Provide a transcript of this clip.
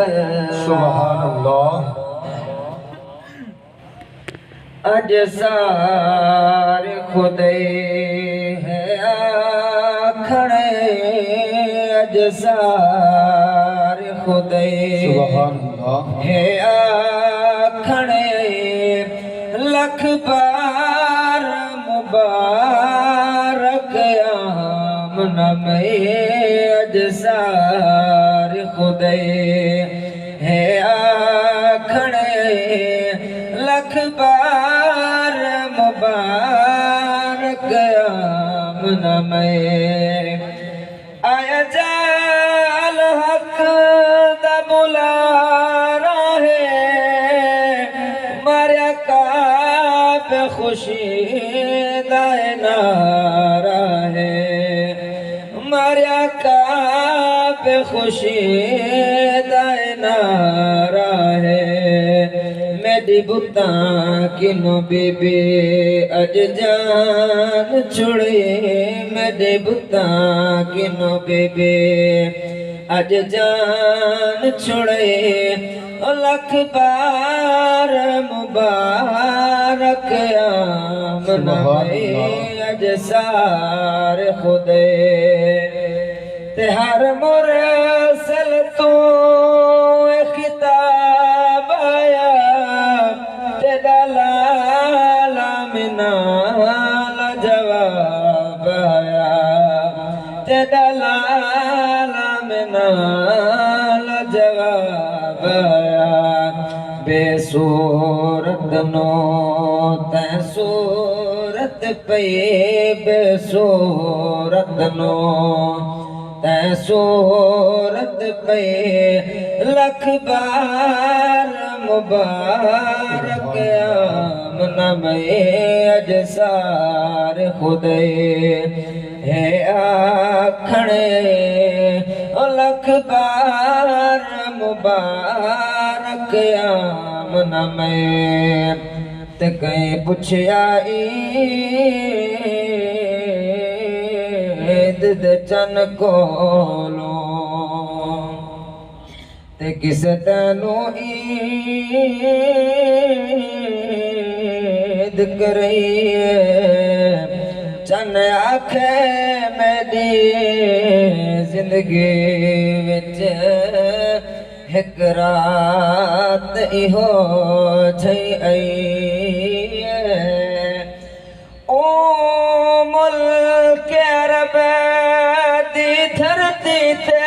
बल सुभान अल्लाह। अज सार खुदे है आखणे अज सार खुदे सुभान अल्लाह। है आखणे लख बार मुबारक आमना में अज सार खुदे है आखणे लख बार मुबारक आमना में आया जाल हक दा बुलारा है मारिया का पे खुशी दा नारा है मारिया का पे खुशी दा नारा है मेरी बुता किनो बीबी अज जान छुड़े मेरे बुता किनो बीबी अज जान छुड़े लख बार मुबारक आमना में अज सार खुदे ते हर मुरसल तू खिताब आया ते दलाला मिनाला जवाब आया ते दलाला मिनाला जवाब आया बेसूरत नो तै सूरत पे बेसूरत नो तै सूरत पे लख बार मुबारक आमना में अज सार खुदे है आखणे लख बार मुबारक आमना में ते कहीं पुछया ईद दे चन कोलो ते किस तैनू ईद करिए चन आखे मेरी जिंदगी विच एक रात इहो छई आई